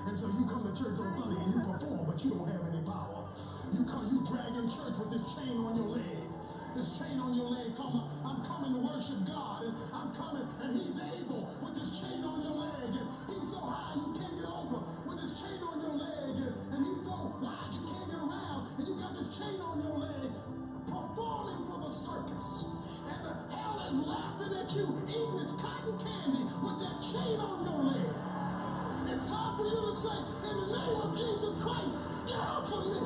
And so you come to church on Sunday and you perform, but you don't have any power. You drag in church with this chain on your leg. This chain on your leg talking about, I'm coming to worship God, and I'm coming, and he's able with this chain on your leg, and he's so high you can't get over with this chain on your leg, and he's so wide you can't get around, and you got this chain on your leg performing for the circus, and the hell is laughing at you eating its cotton candy with that chain on your leg. It's time for you to say, in the name of Jesus Christ, get off of me.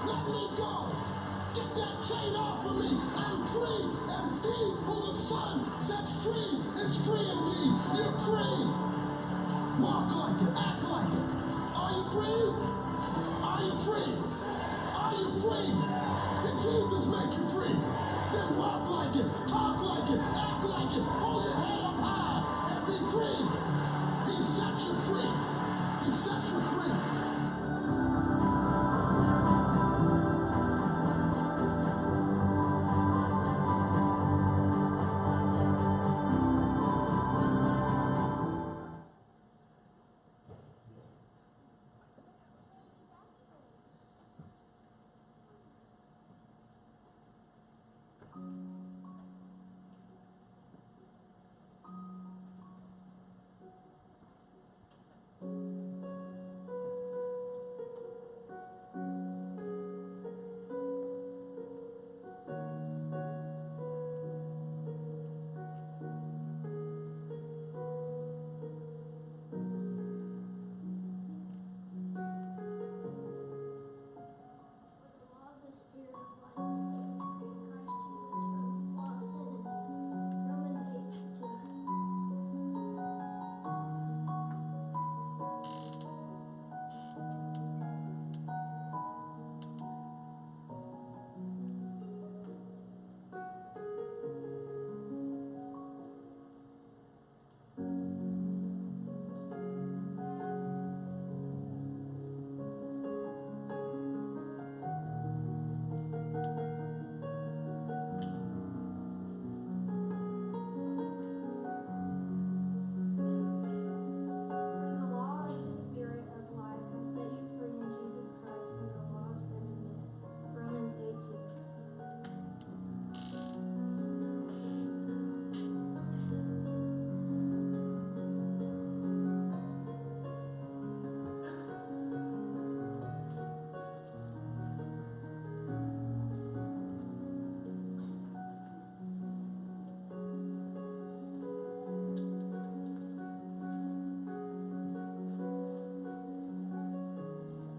Let me go. Get that chain off of me. I'm free, and he who the Son sets free is free indeed. You're free. Walk like it. Act like it. Are you free? Are you free? Are you free? Did Jesus make you free? Then walk like it. Talk like it. Act like it. Hold your head up high and be free. He set you free. He set you free.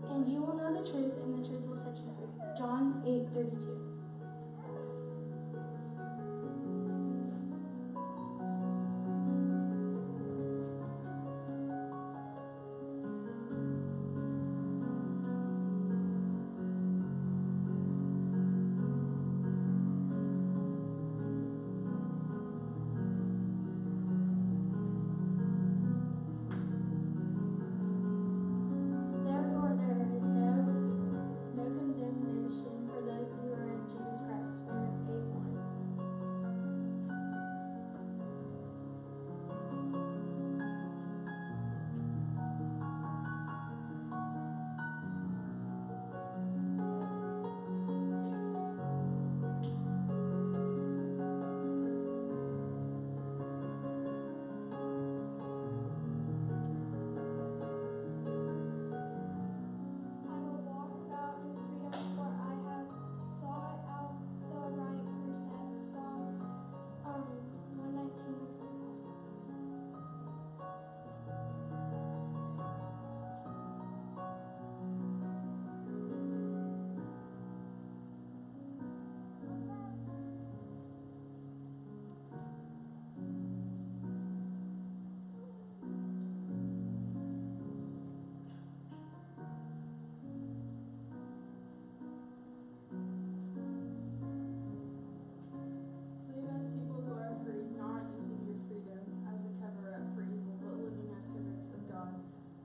And you will know the truth, and the truth will set you free. John 8:32.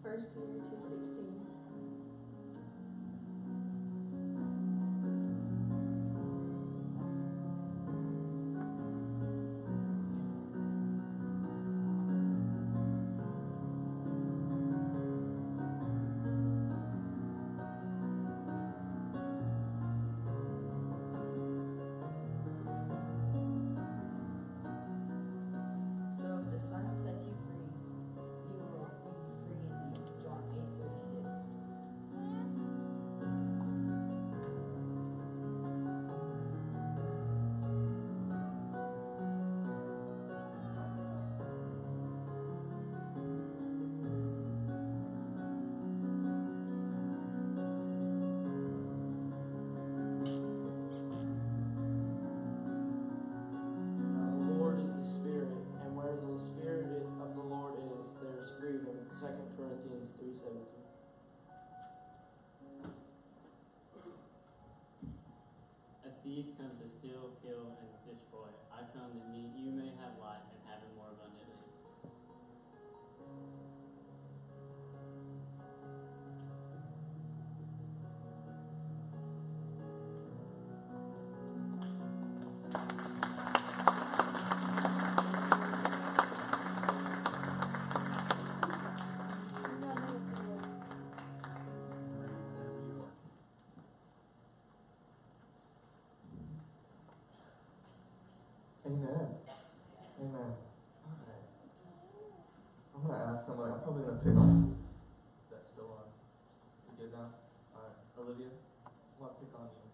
First Peter 2:16. 2 Corinthians 3:17. A thief comes to steal, kill, and destroy. I come that you may have life and have it more abundantly. Amen. Amen. All right. I'm going to ask somebody. I'm probably going to pick on. That's still on. You good now? All right. Olivia, I want to pick on you.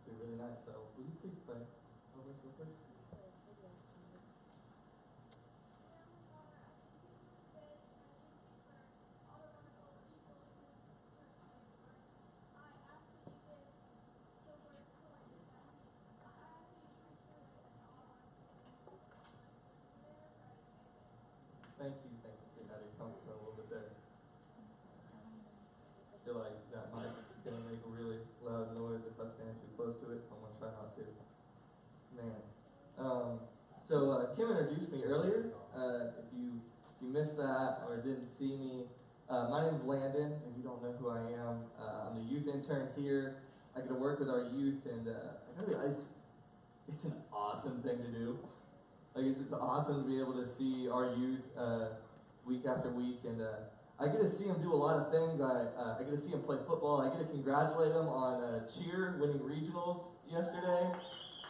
Be really nice. So, will you please pray over us real quick? Thank you. Thank you for getting out of your comfort zone a little bit there. I feel like that mic is going to make a really loud noise if I stand too close to it, so I'm going to try not to. Man. So Kim introduced me earlier. If you missed that or didn't see me, my name's Landon, and you don't know who I am. I'm the youth intern here. I get to work with our youth, and it's an awesome thing to do. Like, it's just awesome to be able to see our youth week after week, and I get to see them do a lot of things. I get to see them play football. I get to congratulate them on cheer winning regionals yesterday.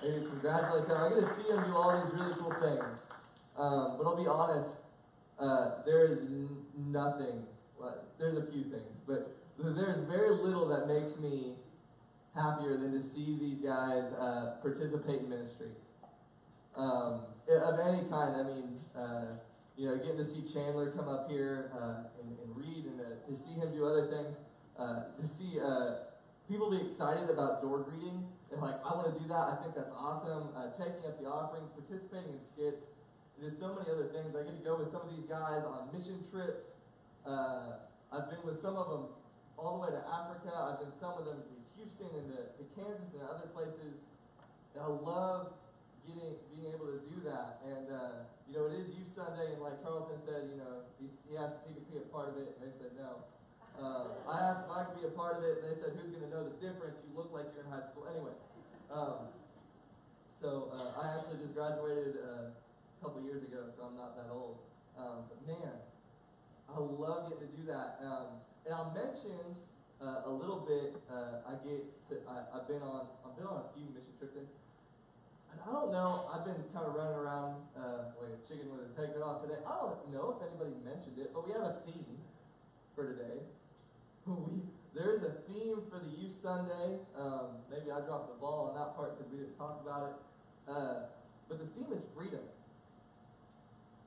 I get to congratulate them. I get to see them do all these really cool things. But I'll be honest, there is nothing. Well, there's a few things, but there's very little that makes me happier than to see these guys participate in ministry. Of any kind. I mean, getting to see Chandler come up here and read, and to see him do other things, to see people be excited about door greeting, and like, I want to do that. I think that's awesome. Taking up the offering, participating in skits, and just so many other things. I get to go with some of these guys on mission trips. I've been with some of them all the way to Africa. I've been some of them to Houston and to Kansas and other places. And I love being able to do that, and it is Youth Sunday, and like Charlton said, he asked if he could be a part of it, and they said no. I asked if I could be a part of it, and they said, who's going to know the difference? You look like you're in high school. Anyway, I actually just graduated a couple years ago, so I'm not that old. But man, I love getting to do that. And I'll mention a little bit. I've been on a few mission trips. And I don't know, I've been kind of running around like a chicken with his head cut off today. I don't know if anybody mentioned it, but we have a theme for today. There's a theme for the Youth Sunday. Maybe I dropped the ball on that part because we didn't talk about it. But the theme is freedom.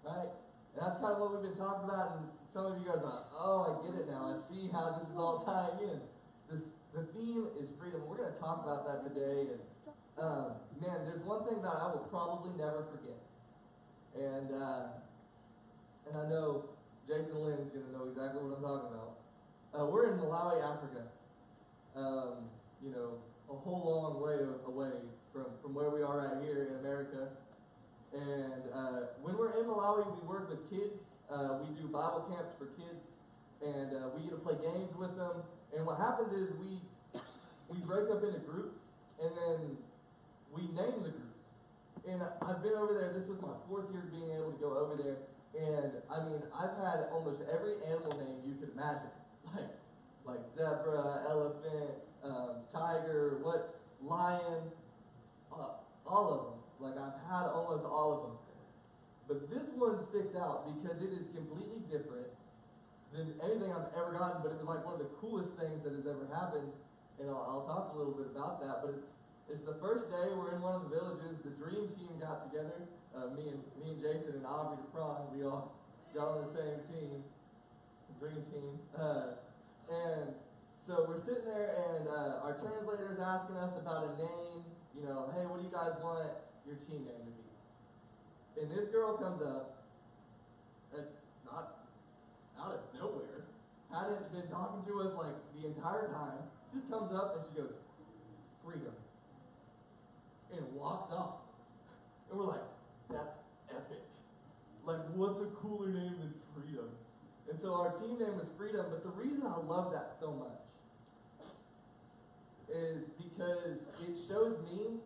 Right? And that's kind of what we've been talking about, and some of you guys are like, oh, I get it now. I see how this is all tying in. The theme is freedom. We're going to talk about that today. And man, there's one thing that I will probably never forget. And I know Jason Lynn's going to know exactly what I'm talking about. We're in Malawi, Africa. A whole long way away from where we are right here in America. And when we're in Malawi, we work with kids. We do Bible camps for kids. And we get to play games with them. And what happens is we break up into groups, and then we name the groups. And I've been over there. This was my 4th year being able to go over there. And I mean, I've had almost every animal name you could imagine. Like zebra, elephant, tiger, lion, all of them. Like, I've had almost all of them. But this one sticks out because it is completely different than anything I've ever gotten, but it was like one of the coolest things that has ever happened. And I'll talk a little bit about that, but it's the first day. We're in one of the villages. The dream team got together. Me and Jason and Aubrey DePron, we all got on the same team, dream team. And so we're sitting there, and our translator's asking us about a name. Hey, what do you guys want your team name to be? And this girl comes up, not out of hadn't been talking to us like the entire time, just comes up and she goes, "Freedom," and walks off. And we're like, that's epic. Like, what's a cooler name than Freedom? And so our team name was Freedom, but the reason I love that so much is because it shows me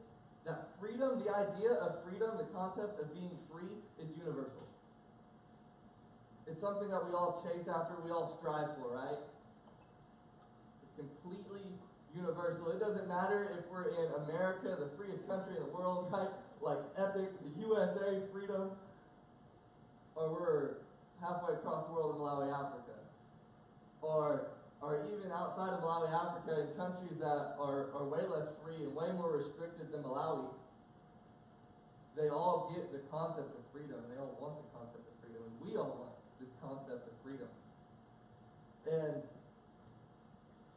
that freedom, the idea of freedom, the concept of being free, is universal. It's something that we all chase after, we all strive for, right? It's completely universal. It doesn't matter if we're in America, the freest country in the world, right? Like epic, the USA, freedom, or we're halfway across the world in Malawi, Africa. Or even outside of Malawi, Africa, in countries that are way less free and way more restricted than Malawi, they all get the concept of freedom, and they all want the concept of freedom, and we all want this concept of freedom. And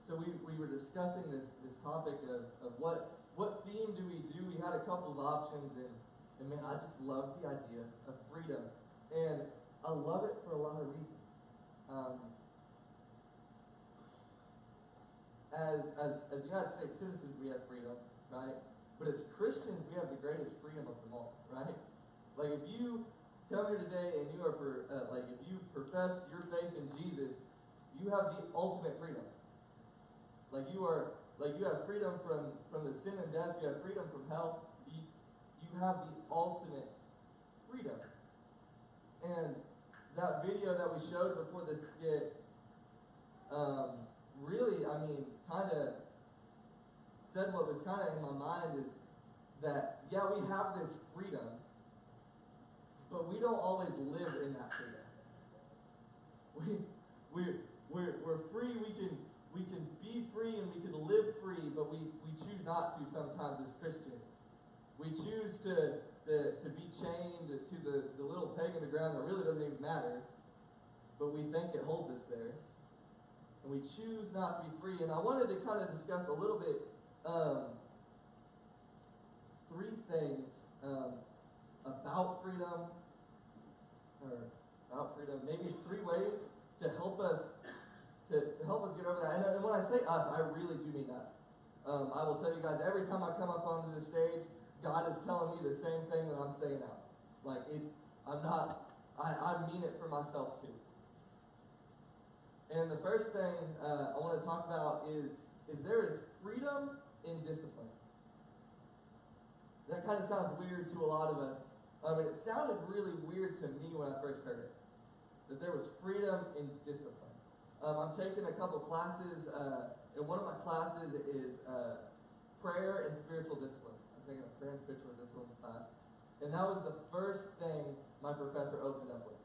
so we were discussing this topic of what theme do we do? We had a couple of options, and man, I just love the idea of freedom. And I love it for a lot of reasons. As United States citizens, we have freedom, right? But as Christians, we have the greatest freedom of them all, right? Like if you come here today and you are if you profess your faith in Jesus, you have the ultimate freedom. Like you have freedom from the sin and death. You have freedom from hell. You have the ultimate freedom. And that video that we showed before this skit, really, I mean, kind of said what was kind of in my mind is that, yeah, we have this freedom, but we don't always live in that freedom. We're free. We can be free and we can live free, but we choose not to sometimes as Christians. We choose to be chained to the little peg in the ground that really doesn't even matter, but we think it holds us there. And we choose not to be free. And I wanted to kind of discuss a little bit three things about freedom, maybe three ways to help us get over that. And when I say us, I really do mean us. I will tell you guys, every time I come up onto the stage, God is telling me the same thing that I'm saying out. Like I mean it for myself too. And the first thing I want to talk about is there is freedom in discipline. That kind of sounds weird to a lot of us. And it sounded really weird to me when I first heard it. That there was freedom in discipline. I'm taking a couple classes, and one of my classes is prayer and spiritual disciplines. I'm taking a prayer and spiritual disciplines class. And that was the first thing my professor opened up with.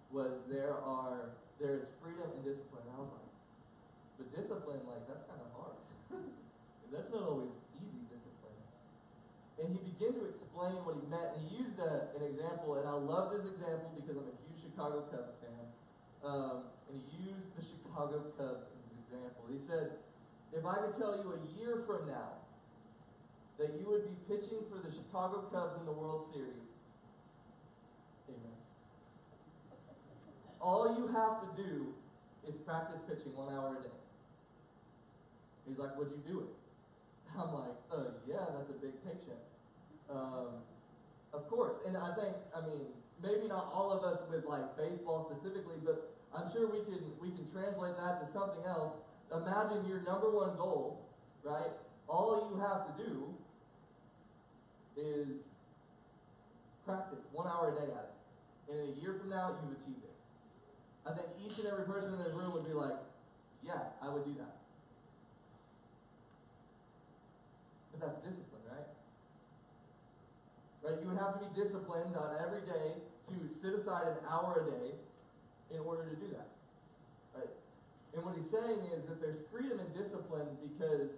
Was there is freedom and discipline. And I was like, but discipline, like, that's kind of hard. That's not always easy, discipline. And he began to explain what he meant, and he used an example, and I loved his example because I'm a huge Chicago Cubs fan. And he used the Chicago Cubs in his example. He said, if I could tell you a year from now that you would be pitching for the Chicago Cubs in the World Series, amen. All you have to do is practice pitching 1 hour a day. He's like, would you do it? I'm like, yeah, that's a big paycheck. Of course. And I think, maybe not all of us with like baseball specifically, but I'm sure we can translate that to something else. Imagine your number one goal, right? All you have to do is practice 1 hour a day at it. And in a year from now, you've achieved it. I think each and every person in this room would be like, yeah, I would do that. But that's discipline, right? Right? You would have to be disciplined on every day to sit aside an hour a day in order to do that. Right? And what he's saying is that there's freedom in discipline because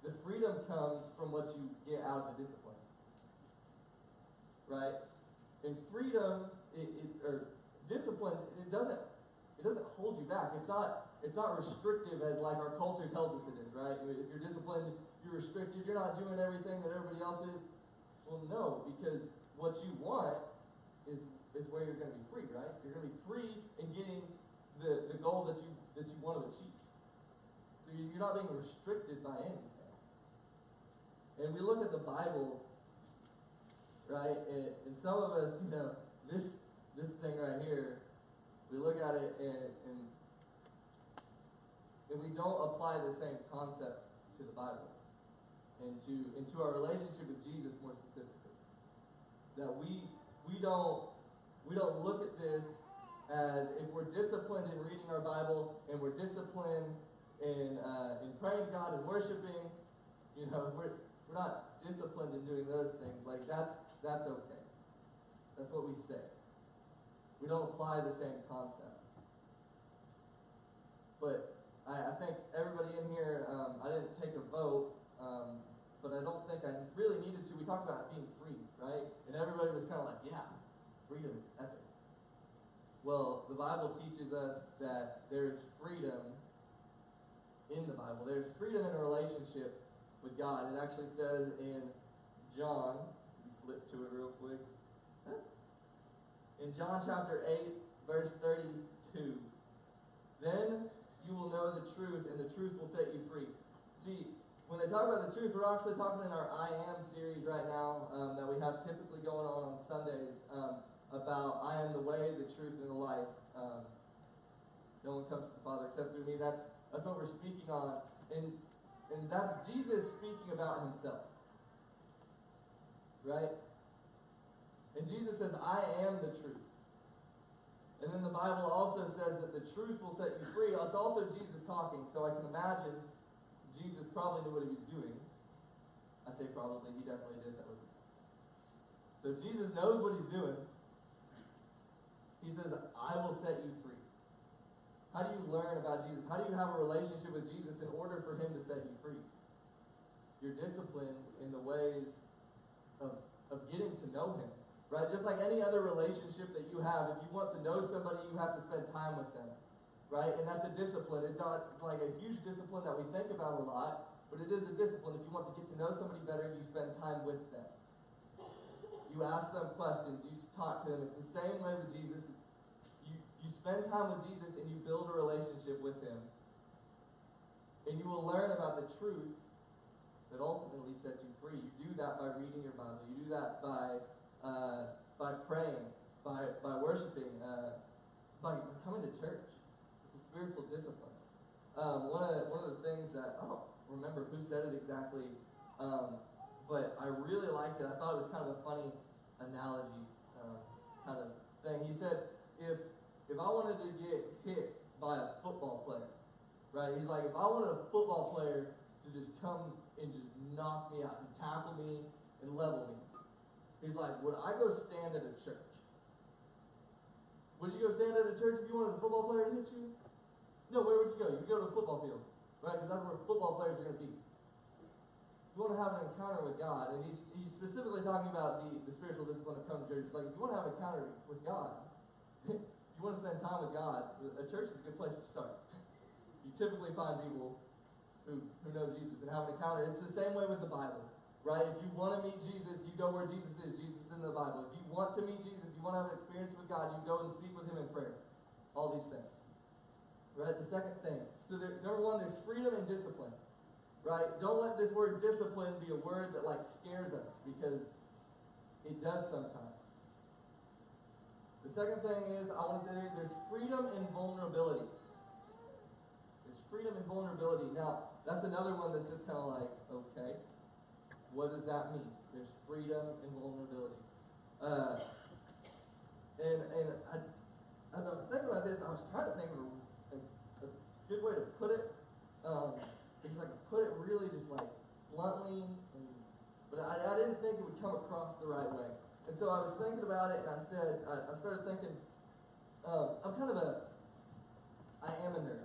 the freedom comes from what you get out of the discipline. Right? And freedom, or discipline, it doesn't hold you back. It's not restrictive as like our culture tells us it is, right? If you're disciplined, you're restricted, you're not doing everything that everybody else is. Well, no, because what you want is where you're going to be free, right? You're going to be free in getting the goal that you So you're not being restricted by anything. And we look at the Bible, right? And some of us, this thing right here, we look at it and we don't apply the same concept to the Bible and into our relationship with Jesus more specifically. That we don't look at this as if we're disciplined in reading our Bible and we're disciplined in praying to God and worshiping, we're not disciplined in doing those things. Like that's okay. That's what we say. We don't apply the same concept. But I think everybody in here, I didn't take a vote, but I don't think I really needed to. We talked about being free, right? And everybody was kind of like, yeah, freedom is epic. Well, the Bible teaches us that there's freedom in the Bible. There's freedom in a relationship with God. It actually says in John, if you flip to it real quick. In John chapter 8, verse 32, then you will know the truth, and the truth will set you free. See, when they talk about the truth, we're actually talking in our I Am series right now that we have typically going on Sundays about I am the way, the truth, and the life. No one comes to the Father except through me. That's what we're speaking on. And that's Jesus speaking about himself. Right? And Jesus says, I am the truth. And then the Bible also says that the truth will set you free. It's also Jesus talking, so I can imagine Jesus probably knew what he was doing. I say probably, he definitely did. So Jesus knows what he's doing. He says, I will set you free. How do you learn about Jesus? How do you have a relationship with Jesus in order for him to set you free? You're disciplined in the ways of getting to know him. Right? Just like any other relationship that you have, if you want to know somebody, you have to spend time with them. Right? And that's a discipline. It's not like a huge discipline that we think about a lot, but it is a discipline. If you want to get to know somebody better, you spend time with them. You ask them questions. You talk to them. It's the same way with Jesus. You spend time with Jesus and you build a relationship with him. And you will learn about the truth that ultimately sets you free. You do that by reading your Bible. You do that by praying, by worshiping, by coming to church. It's a spiritual discipline. One of the things that, I don't remember who said it exactly, but I really liked it. I thought it was kind of a funny analogy kind of thing. He said, if I wanted to get hit by a football player, right? He's like, if I wanted a football player to just come and just knock me out and tackle me and level me, he's like, would I go stand at a church? Would you go stand at a church if you wanted a football player to hit you? No, where would you go? You'd go to a football field, right? Because that's where football players are going to be. You want to have an encounter with God, and he's specifically talking about the spiritual discipline of coming to church. It's like, if you want to have an encounter with God, you want to spend time with God, a church is a good place to start. You typically find people who know Jesus and have an encounter. It's the same way with the Bible. Right? If you want to meet Jesus, you go where Jesus is. Jesus is in the Bible. If you want to meet Jesus, if you want to have an experience with God, you go and speak with him in prayer. All these things. Right? The second thing. So number one, there's freedom and discipline. Right? Don't let this word discipline be a word that scares us, because it does sometimes. The second thing is, I want to say there's freedom and vulnerability. There's freedom and vulnerability. Now, that's another one that's just kind of like, okay. What does that mean? There's freedom and vulnerability. As I was thinking about this, I was trying to think of a good way to put it. Because I could put it really just bluntly, but I didn't think it would come across the right way. And so I was thinking about it, and I started thinking, I'm kind of I am a nerd.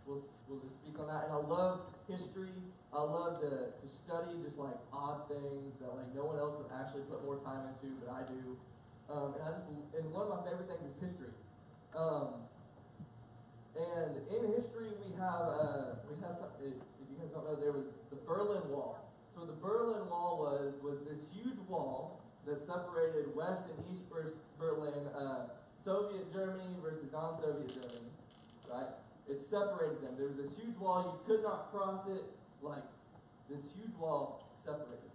We'll just speak on that. And I love history. I love to study just odd things that no one else would actually put more time into, but I do. And one of my favorite things is history. And in history we have something, if you guys don't know, there was the Berlin Wall. So the Berlin Wall was this huge wall that separated West and East Berlin, Soviet Germany versus non-Soviet Germany, right? It separated them. There was this huge wall. You could not cross it. Like, this huge wall separated.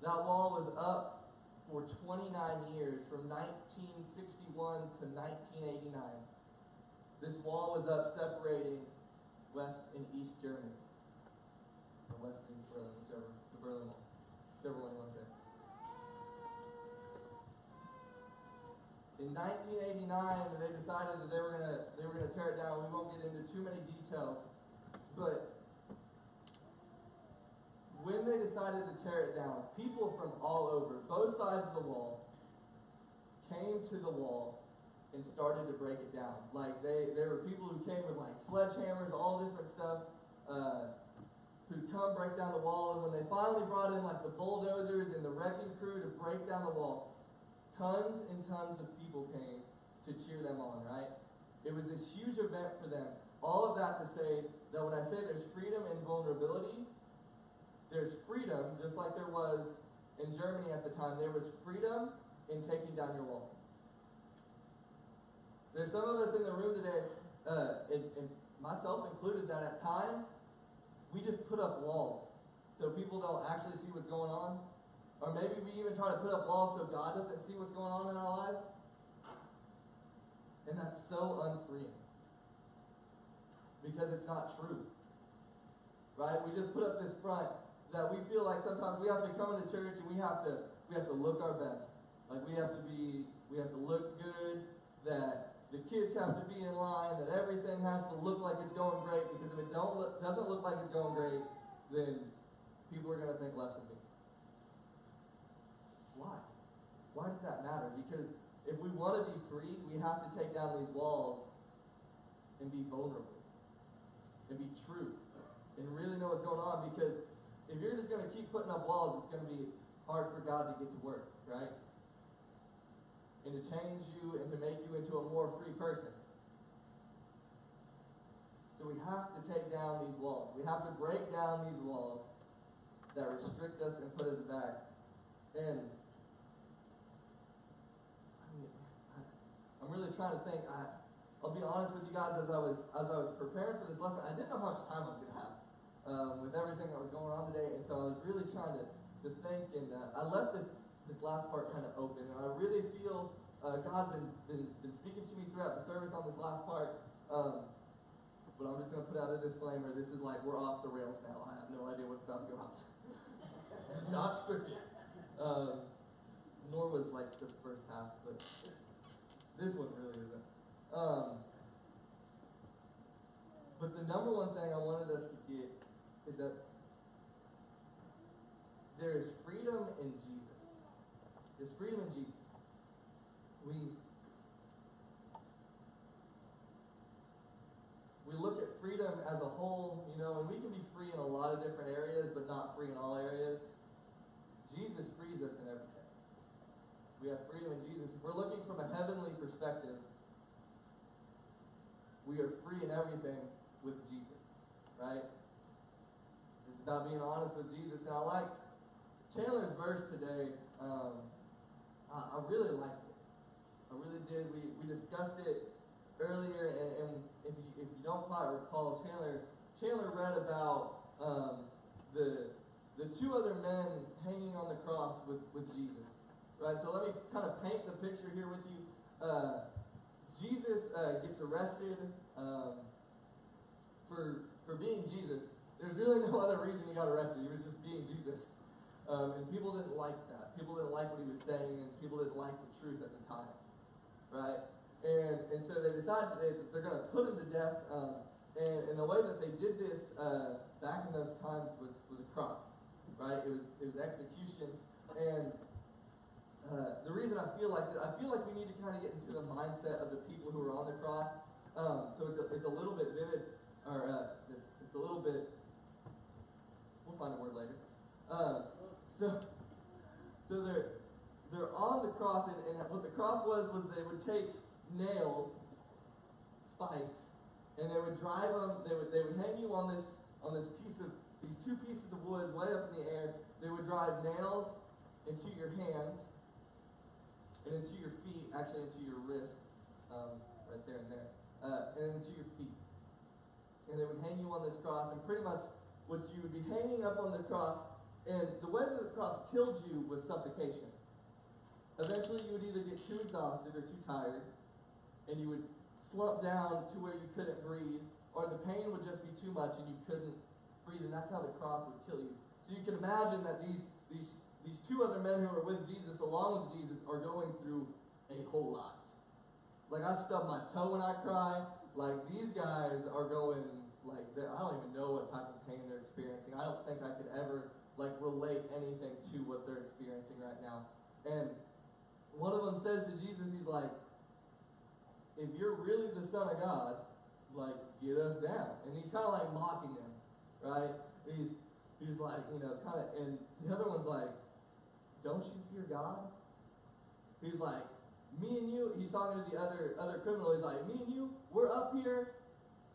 That wall was up for 29 years, from 1961 to 1989. This wall was up separating West and East Germany. Or West and East Berlin, whichever, the Berlin Wall. Whichever one you want to say. In 1989, they decided that they were gonna tear it down. We won't get into too many details, but when they decided to tear it down, people from all over, both sides of the wall, came to the wall and started to break it down. Like there were people who came with like sledgehammers, all different stuff, who'd come break down the wall. And when they finally brought in like the bulldozers and the wrecking crew to break down the wall, tons and tons of people came to cheer them on, right? It was this huge event for them. All of that to say that when I say there's freedom and vulnerability, there's freedom, just like there was in Germany at the time. There was freedom in taking down your walls. There's some of us in the room today, and myself included, that at times we just put up walls so people don't actually see what's going on. Or maybe we even try to put up walls so God doesn't see what's going on in our lives. And that's so unfreeing. Because it's not true. Right? We just put up this front that we feel like sometimes we have to come into church and we have to look our best. Like we have to look good, that the kids have to be in line, that everything has to look like it's going great, because if it doesn't look like it's going great, then people are going to think less of me. Why? Why does that matter? Because if we want to be free, we have to take down these walls and be vulnerable and be true and really know what's going on. Because if you're just going to keep putting up walls, it's going to be hard for God to get to work, right? And to change you and to make you into a more free person. So we have to take down these walls. We have to break down these walls that restrict us and put us back. And I'm really trying to think. I'll be honest with you guys, as I was preparing for this lesson, I didn't know how much time I was going to have with everything that was going on today, and so I was really trying to think, and I left this last part kind of open, and I really feel God's been speaking to me throughout the service on this last part, but I'm just going to put out a disclaimer. This is like, we're off the rails now. I have no idea what's about to go out. It's not scripted. Nor was like the first half, but this one really isn't. But the number one thing I wanted us to get is that there is freedom in Jesus. There's freedom in Jesus. We look at freedom as a whole, and we can be free in a lot of different areas, but not free in all areas. Jesus frees us in everything. We have freedom in Jesus. If we're looking from a heavenly perspective, we are free in everything with Jesus, right? It's about being honest with Jesus. And I liked Chandler's verse today. I really liked it. I really did. We discussed it earlier, and if you don't quite recall, Chandler read about the two other men hanging on the cross with Jesus. Right, so let me kind of paint the picture here with you. Jesus gets arrested for being Jesus. There's really no other reason he got arrested. He was just being Jesus. And people didn't like that. People didn't like what he was saying, and people didn't like the truth at the time. Right? And so they decided that they're going to put him to death. And the way that they did this back in those times was a cross. Right? It was execution. And the reason I feel like we need to kind of get into the mindset of the people who were on the cross. So it's a little bit vivid, or it's a little bit. We'll find a word later. So they're on the cross, and what the cross was they would take nails, spikes, and they would drive them. They would hang you on these two pieces of wood way up in the air. They would drive nails into your hands. And into your feet, actually into your wrist, right there and there, and into your feet. and they would hang you on this cross, and pretty much what you would be hanging up on the cross, and the way that the cross killed you was suffocation. Eventually you would either get too exhausted or too tired, and you would slump down to where you couldn't breathe, or the pain would just be too much and you couldn't breathe, and that's how the cross would kill you. So you can imagine that these two other men who are with Jesus, along with Jesus, are going through a whole lot. Like, I stub my toe when I cry. Like, these guys are going, like, I don't even know what type of pain they're experiencing. I don't think I could ever, like, relate anything to what they're experiencing right now. And one of them says to Jesus, he's like, if you're really the Son of God, like, get us down. And he's kind of like mocking them, right? He's like, you know, kind of, and the other one's like, don't you fear God? He's like, me and you, he's talking to the other criminal, he's like, me and you, we're up here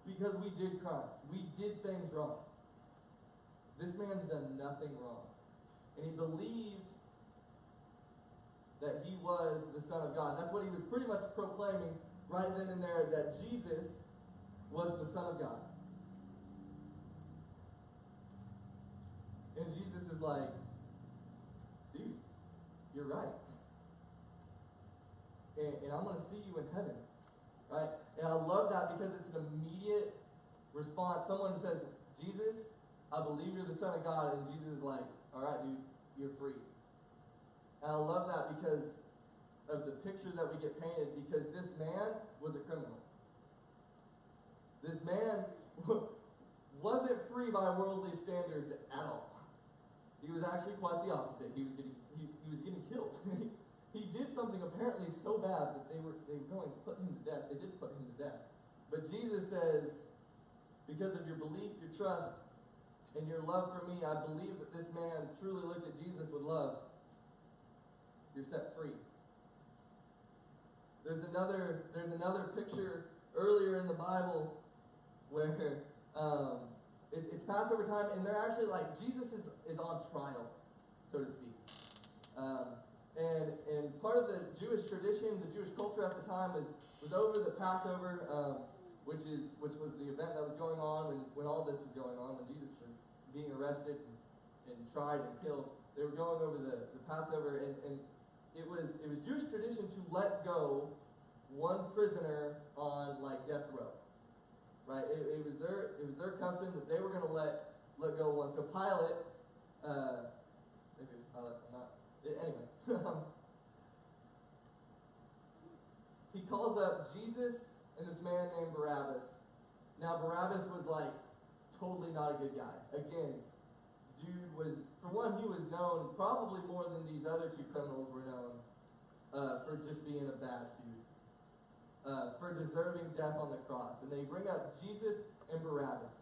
because we did crimes. We did things wrong. This man's done nothing wrong. And he believed that he was the Son of God. That's what he was pretty much proclaiming right then and there, that Jesus was the Son of God. And Jesus is like, dude, you're right. And I'm going to see you in heaven. Right? And I love that because it's an immediate response. Someone says, Jesus, I believe you're the Son of God. And Jesus is like, all right, dude, you're free. And I love that because of the picture that we get painted, because this man was a criminal. This man wasn't free by worldly standards at all. He was actually quite the opposite. He was getting killed. He did something apparently so bad that they were going to put him to death. They did put him to death. But Jesus says, because of your belief, your trust, and your love for me, I believe that this man truly looked at Jesus with love. You're set free. There's another picture earlier in the Bible where it's Passover time, and they're actually like, Jesus is on trial, so to speak. And part of the Jewish tradition, the Jewish culture at the time was over the Passover, which was the event that was going on when all this was going on, when Jesus was being arrested and tried and killed. They were going over the Passover, and it was Jewish tradition to let go one prisoner on like death row. Right? It was their custom that they were going to let go one. So Pilate, maybe it was Pilate, I'm not. Anyway, he calls up Jesus and this man named Barabbas. Now Barabbas was like totally not a good guy. Again, dude was, for one, he was known probably more than these other two criminals were known for just being a bad dude. For deserving death on the cross. And they bring up Jesus and Barabbas.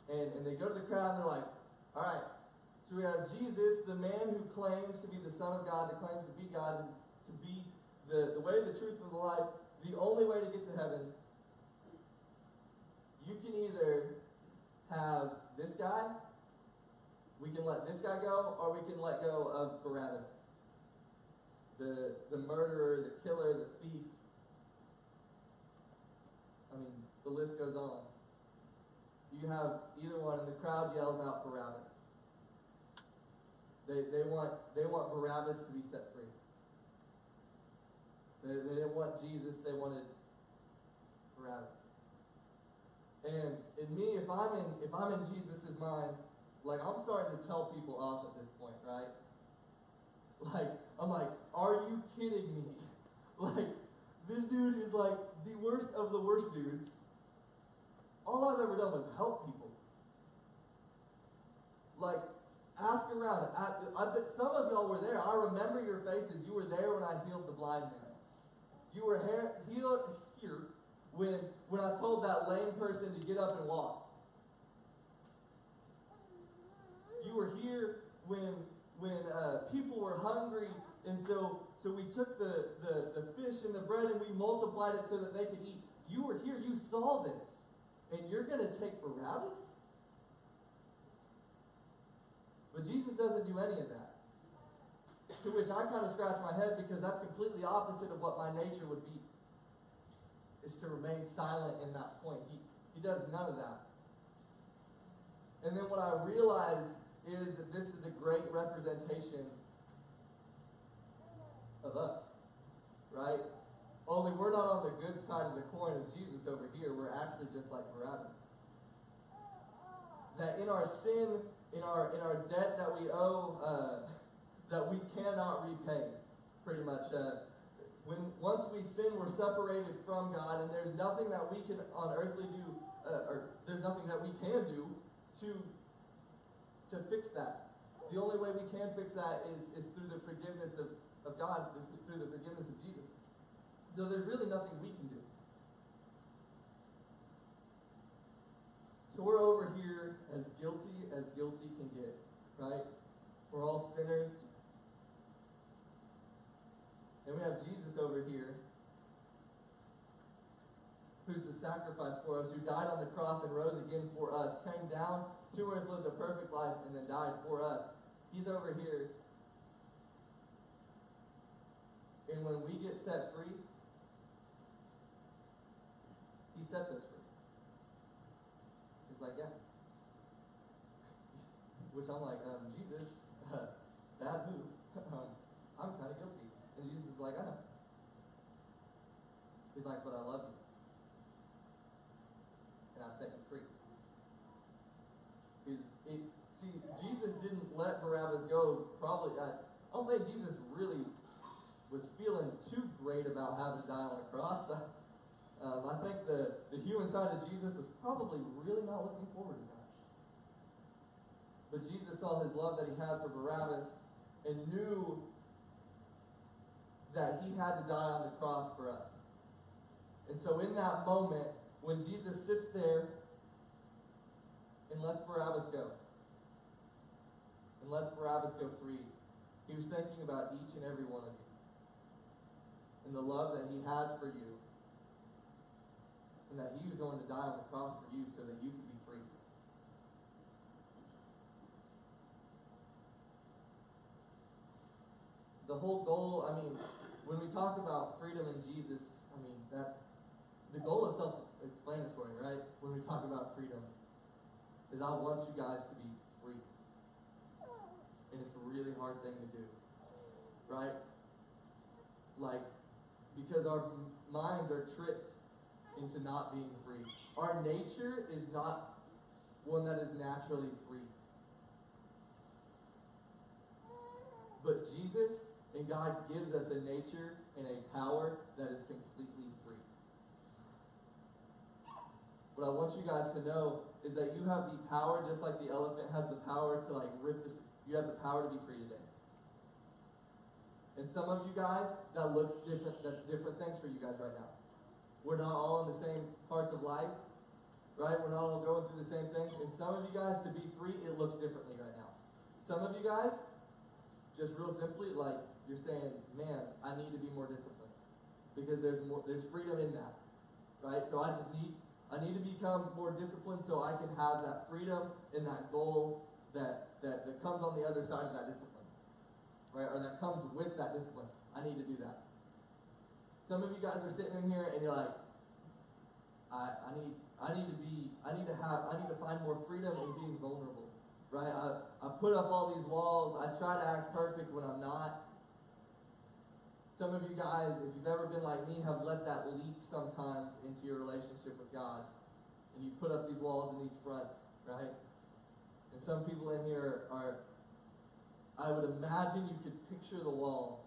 And they go to the crowd and they're like, all right, so we have Jesus, the man who claims to be the Son of God, that claims to be God, and to be the way, the truth, and the life, the only way to get to heaven. You can either have this guy, we can let this guy go, or we can let go of Barabbas. The murderer, the killer, the thief. I mean, the list goes on. You have either one, and the crowd yells out Barabbas. They want Barabbas to be set free. They didn't want Jesus, they wanted Barabbas. And in me, if I'm in Jesus' mind, like, I'm starting to tell people off at this point, right? Like, I'm like, are you kidding me? Like, this dude is like the worst of the worst dudes. All I've ever done was help people. Like, ask around. I bet some of y'all were there. I remember your faces. You were there when I healed the blind man. You were here when I told that lame person to get up and walk. You were here when people were hungry, and so we took the fish and the bread and we multiplied it so that they could eat. You were here. You saw this. And you're going to take Barabbas? But Jesus doesn't do any of that. To which I kind of scratch my head, because that's completely opposite of what my nature would be. Is to remain silent in that point. He does none of that. And then what I realize is that this is a great representation of us, right? Only we're not on the good side of the coin of Jesus over here. We're actually just like Barabbas. That in our sin, in our debt that we owe, that we cannot repay, pretty much. Once we sin, we're separated from God, and there's nothing that we can on earthly do, or there's nothing that we can do to fix that. The only way we can fix that is through the forgiveness of God, through the forgiveness of Jesus. So there's really nothing we can do. So we're over here as guilty can get, right? We're all sinners. And we have Jesus over here, who's the sacrifice for us, who died on the cross and rose again for us, came down to earth, lived a perfect life, and then died for us. He's over here. And when we get set free, he sets us free. He's like, yeah. Which I'm like, Jesus, bad move. I'm kind of guilty. And Jesus is like, I know. He's like, but I love you. And I set you free. See, Jesus didn't let Barabbas go. Probably, I don't think Jesus really was feeling too great about having to die on a cross. I think the human side of Jesus was probably really not looking forward to that. But Jesus saw his love that he had for Barabbas and knew that he had to die on the cross for us. And so in that moment, when Jesus sits there and lets Barabbas go, and lets Barabbas go free, he was thinking about each and every one of you and the love that he has for you, and that he was going to die on the cross for you so that you could be free. The whole goal, when we talk about freedom in Jesus, that's the goal is self-explanatory, right? When we talk about freedom, is I want you guys to be free. And it's a really hard thing to do, right? Because our minds are tricked into not being free. Our nature is not one that is naturally free. But Jesus and God gives us a nature and a power that is completely free. What I want you guys to know is that you have the power, just like the elephant has the power to rip this. You have the power to be free today. And some of you guys, that looks different. That's different things for you guys right now. We're not all in the same parts of life, right? We're not all going through the same things. And some of you guys, to be free, it looks differently right now. Some of you guys, just real simply, you're saying, man, I need to be more disciplined. Because there's freedom in that. Right? So I need to become more disciplined so I can have that freedom and that goal that comes on the other side of that discipline. Right? Or that comes with that discipline. I need to do that. Some of you guys are sitting in here and you're like, I need to find more freedom in being vulnerable. Right? I put up all these walls. I try to act perfect when I'm not. Some of you guys, if you've ever been like me, have let that leak sometimes into your relationship with God. And you put up these walls and these fronts, right? And some people in here are, I would imagine you could picture the wall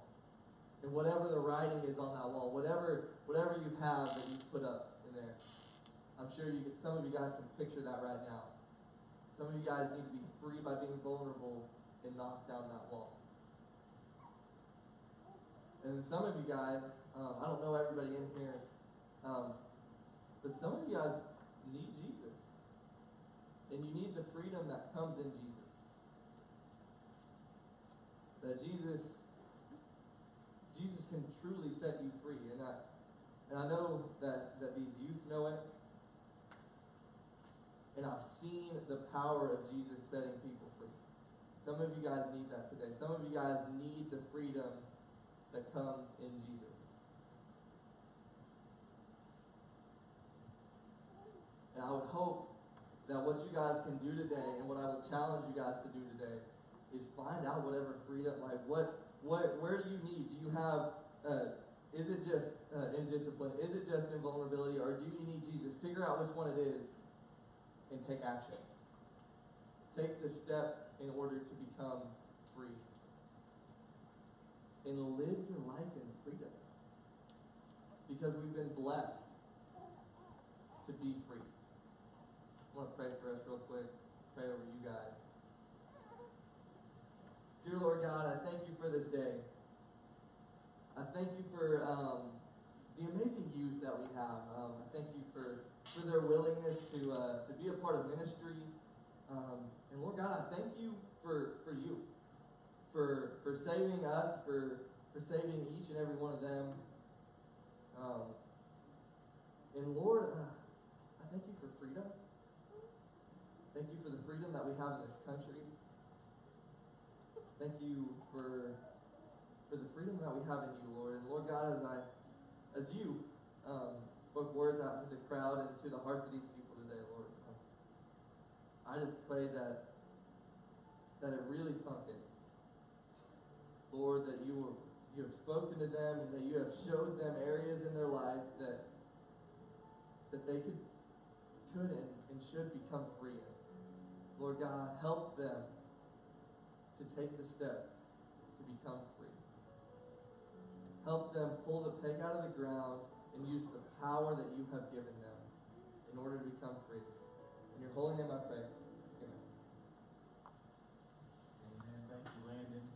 and whatever the writing is on that wall, whatever you have that you've put up in there. I'm sure some of you guys can picture that right now. Some of you guys need to be free by being vulnerable and knock down that wall. And some of you guys, I don't know everybody in here, but some of you guys need Jesus. And you need the freedom that comes in Jesus. That Jesus can truly set you free. And I know that these youth know it. And I've seen the power of Jesus setting people free. Some of you guys need that today. Some of you guys need the freedom that comes in Jesus. And I would hope that what you guys can do today, and what I will challenge you guys to do today, is find out whatever freedom, like where do you need? Do you have, is it just in discipline? Is it just in vulnerability? Or do you need Jesus? Figure out which one it is and take action. Take the steps in order to become free. And live your life in freedom. Because we've been blessed to be free. I want to pray for us real quick. Pray over you guys. Dear Lord God, I thank you for this day. I thank you for the amazing youth that we have. I thank you for their willingness to be a part of ministry. And Lord God, I thank you for you. For saving us, for saving each and every one of them. And Lord, I thank you for freedom. Thank you for the freedom that we have in this country. Thank you for the freedom that we have in you, Lord. And Lord God, as you spoke words out to the crowd and to the hearts of these people today, Lord, I just pray that it really sunk in. Lord, that you have spoken to them and that you have showed them areas in their life that they could and should become free in. Lord God, help them to take the steps to become free. Help them pull the peg out of the ground and use the power that you have given them in order to become free. In your holy name I pray. Amen. Amen. Thank you, Landon.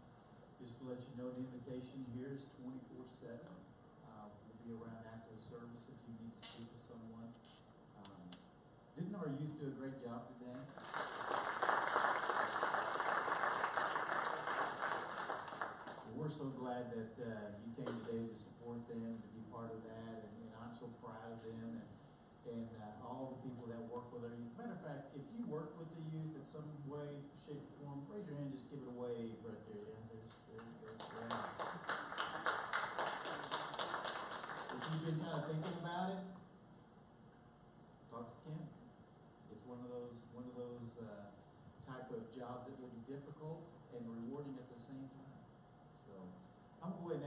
Just to let you know, the invitation here is 24/7. We'll be around after the service if you need to speak with someone. Didn't our youth do a great job today? We're so glad that you came today to support them, to be part of that, and I'm so proud of them and all the people that work with our youth. Matter of fact, if you work with the youth in some way, shape, or form, raise your hand, just give it a wave right there. Yeah, there you go. Yeah. If you've been kind of thinking about it, talk to Kim. It's one of those type of jobs that will be difficult and rewarding at the same time. So I'm going to go ahead and